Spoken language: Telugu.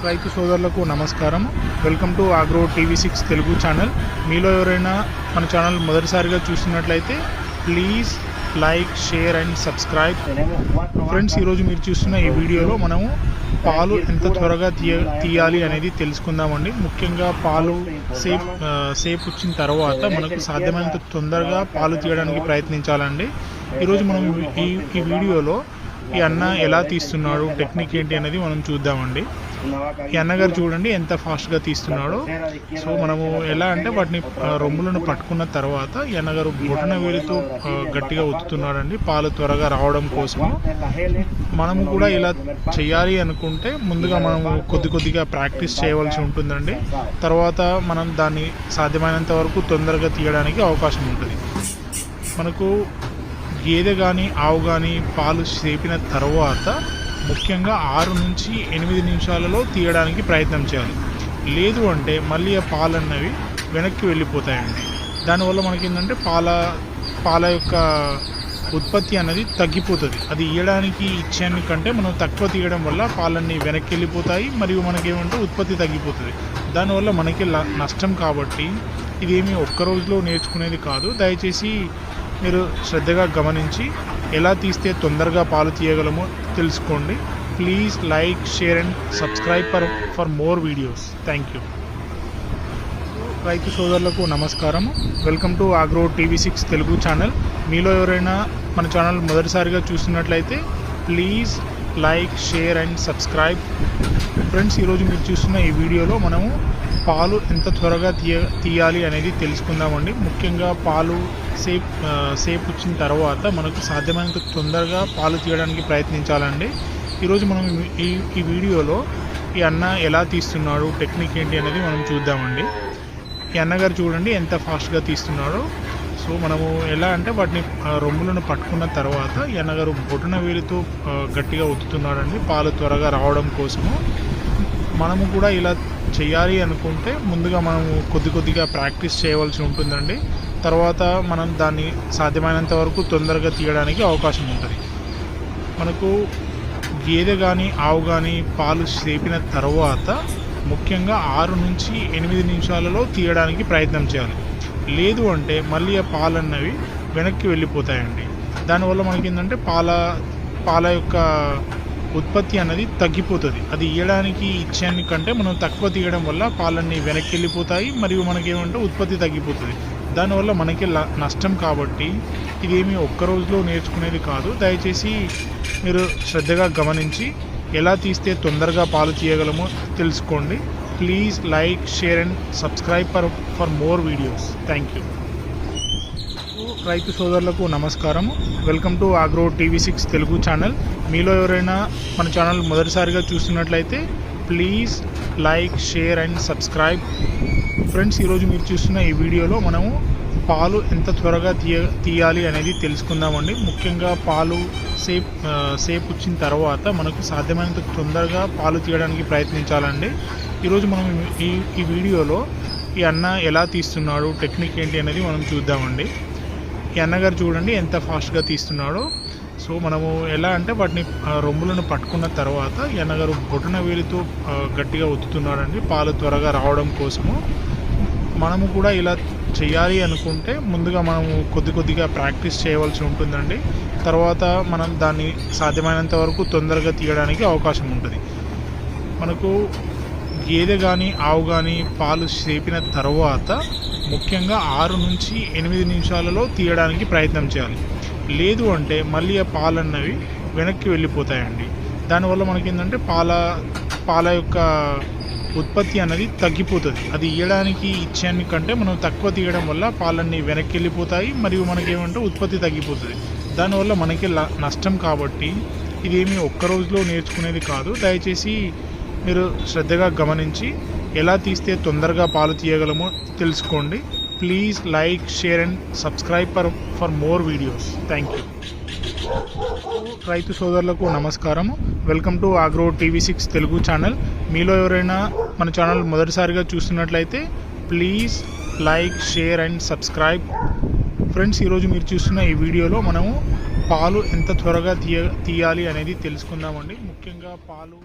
రైతు సోదరులకు నమస్కారం. వెల్కమ్ టు ఆగ్రో టీవీ6 తెలుగు ఛానల్. మీలో ఎవరైనా మన ఛానల్ మొదటిసారిగా చూస్తున్నట్లయితే please like, share and subscribe. Friends, ఈరోజు మీరు చూస్తున్న ఈ వీడియోలో మనము పాలు ఎంత త్వరగా తీయాలి అనేది తెలుసుకుందామండి. ముఖ్యంగా పాలు సేపు వచ్చిన తర్వాత మనకు సాధ్యమైనంత తొందరగా పాలు తీయడానికి ప్రయత్నించాలండి. ఈరోజు మనం ఈ వీడియోలో ఈ అన్న ఎలా తీస్తున్నాడు, టెక్నిక్ ఏంటి అనేది మనం చూద్దామండి. ఈ అన్నగారు చూడండి ఎంత ఫాస్ట్గా తీస్తున్నాడో. సో మనము ఎలా అంటే వాటిని రొమ్ములను పట్టుకున్న తర్వాత ఈ అన్నగారు బొటన వేలితో గట్టిగా ఒత్తుతున్నాడండి పాలు త్వరగా రావడం కోసము. మనము కూడా ఇలా చేయాలి అనుకుంటే ముందుగా మనము కొద్దిగా ప్రాక్టీస్ చేయవలసి ఉంటుందండి. తర్వాత మనం దాన్ని సాధ్యమైనంత వరకు తొందరగా తీయడానికి అవకాశం ఉంటుంది. మనకు గేదె కానీ ఆవు కానీ పాలు సేపిన తర్వాత ముఖ్యంగా 6 నుంచి 8 నిమిషాలలో తీయడానికి ప్రయత్నం చేయాలి. లేదు అంటే మళ్ళీ ఆ పాలు అన్నవి వెనక్కి వెళ్ళిపోతాయండి. దానివల్ల మనకి ఏంటంటే పాల యొక్క ఉత్పత్తి అనేది తగ్గిపోతుంది. అది ఇయ్యడానికి ఇచ్చాని కంటే మనం తక్కువ తీయడం వల్ల పాలన్నీ వెనక్కి వెళ్ళిపోతాయి, మరియు మనకేమంటే ఉత్పత్తి తగ్గిపోతుంది. దానివల్ల మనకి నష్టం. కాబట్టి ఇదేమి ఒక్క రోజులో నేర్చుకునేది కాదు. దయచేసి మీరు శ్రద్ధగా గమనించి ఎలా తీస్తే తొందరగా పాలు తీయగలమో తెలుసుకోండి. Please like, share and subscribe for more videos. Thank you. రైతు సోదరులకు నమస్కారం. వెల్కమ్ టు ఆగ్రో టీవీ6 తెలుగు ఛానల్. మీలో ఎవరైనా మన ఛానల్ మొదటిసారిగా చూస్తున్నట్లయితే please like, share and subscribe. Friends, ఈరోజు మీరు చూస్తున్న ఈ వీడియోలో మనము పాలు ఎంత త్వరగా తీయాలి అనేది తెలుసుకుందామండి. ముఖ్యంగా పాలు సేపు వచ్చిన తర్వాత మనకు సాధ్యమైనంత తొందరగా పాలు తీయడానికి ప్రయత్నించాలండి. ఈరోజు మనం ఈ వీడియోలో ఈ అన్న ఎలా తీస్తున్నాడు, టెక్నిక్ ఏంటి అనేది మనం చూద్దామండి. ఈ అన్నగారు చూడండి ఎంత ఫాస్ట్గా తీస్తున్నాడో. సో మనము ఎలా అంటే వాటిని రొమ్ములను పట్టుకున్న తర్వాత ఈ అన్నగారు బొటన వేలితో గట్టిగా ఒత్తుతున్నాడండి పాలు త్వరగా రావడం కోసము. మనము కూడా ఇలా చేయాలి అనుకుంటే ముందుగా మనము కొద్దిగా ప్రాక్టీస్ చేయవలసి ఉంటుందండి. తర్వాత మనం దాన్ని సాధ్యమైనంత వరకు తొందరగా తీయడానికి అవకాశం ఉంటుంది. మనకు గేదె కానీ ఆవు కానీ పాలు సేపిన తర్వాత ముఖ్యంగా 6 నుంచి 8 నిమిషాలలో తీయడానికి ప్రయత్నం చేయాలి. లేదు అంటే మళ్ళీ ఆ పాలు అన్నవి వెనక్కి వెళ్ళిపోతాయండి. దానివల్ల మనకి ఏంటంటే పాల యొక్క ఉత్పత్తి అనేది తగ్గిపోతుంది. అది ఇయ్యడానికి ఇచ్చాని కంటే మనం తక్కువ తీయడం వల్ల పాలన్నీ వెనక్కి వెళ్ళిపోతాయి, మరియు మనకేమంటే ఉత్పత్తి తగ్గిపోతుంది. దానివల్ల మనకి నష్టం. కాబట్టి ఇదేమి ఒక్క రోజులో నేర్చుకునేది కాదు. దయచేసి మీరు శ్రద్ధగా గమనించి ఎలా తీస్తే తొందరగా పాలు తీయగలమో తెలుసుకోండి. Please like, share and subscribe for more videos. Thank you. రైతు సోదరులకు నమస్కారం. వెల్కమ్ టు ఆగ్రో టీవీ6 తెలుగు ఛానల్. మీలో ఎవరైనా మన ఛానల్ మొదటిసారిగా చూస్తున్నట్లయితే please like, share and subscribe. Friends, ఈరోజు మీరు చూస్తున్న ఈ వీడియోలో మనము పాలు ఎంత త్వరగా తీయాలి అనేది తెలుసుకుందామండి. ముఖ్యంగా పాలు సేపు వచ్చిన తర్వాత మనకు సాధ్యమైనంత తొందరగా పాలు తీయడానికి ప్రయత్నించాలండి. ఈరోజు మనం ఈ వీడియోలో ఈ అన్న ఎలా తీస్తున్నాడు, టెక్నిక్ ఏంటి అనేది మనం చూద్దామండి. ఈ అన్నగారు చూడండి ఎంత ఫాస్ట్గా తీస్తున్నాడో. సో మనము ఎలా అంటే వాటిని రొమ్ములను పట్టుకున్న తర్వాత ఈ అన్నగారు బొటన వేలితో గట్టిగా ఒత్తుతున్నాడండి పాలు త్వరగా రావడం కోసము. మనము కూడా ఇలా చేయాలి అనుకుంటే ముందుగా మనము కొద్దిగా ప్రాక్టీస్ చేయవలసి ఉంటుందండి. తర్వాత మనం దాన్ని సాధ్యమైనంత వరకు తొందరగా తీయడానికి అవకాశం ఉంటుంది. మనకు గేదె కానీ ఆవు కానీ పాలు సేపిన తర్వాత ముఖ్యంగా 6 నుంచి 8 నిమిషాలలో తీయడానికి ప్రయత్నం చేయాలి. లేదు అంటే మళ్ళీ ఆ పాలు అన్నవి వెనక్కి వెళ్ళిపోతాయండి. దానివల్ల మనకి ఏంటంటే పాల యొక్క ఉత్పత్తి అనేది తగ్గిపోతుంది. అది ఇయ్యడానికి ఇచ్చాని కంటే మనం తక్కువ తీయడం వల్ల పాలన్నీ వెనక్కి వెళ్ళిపోతాయి, మరియు మనకేమంటే ఉత్పత్తి తగ్గిపోతుంది. దానివల్ల మనకి నష్టం. కాబట్టి ఇదేమి ఒక్క రోజులో నేర్చుకునేది కాదు. దయచేసి మీరు శ్రద్ధగా గమనించి ఎలా తీస్తే తొందరగా పాలు తీయగలమో తెలుసుకోండి. Please like, share and subscribe for more videos. Thank you. రైతు సోదరులకు నమస్కారం. వెల్కమ్ టు ఆగ్రో టీవీ6 తెలుగు ఛానల్. మీలో ఎవరైనా మన ఛానల్ మొదటిసారిగా చూస్తున్నట్లయితే please like, share and subscribe. Friends, ఈరోజు మీరు చూస్తున్న ఈ వీడియోలో మనము పాలు ఎంత త్వరగా తీయాలి అనేది తెలుసుకుందామండి. ముఖ్యంగా పాలు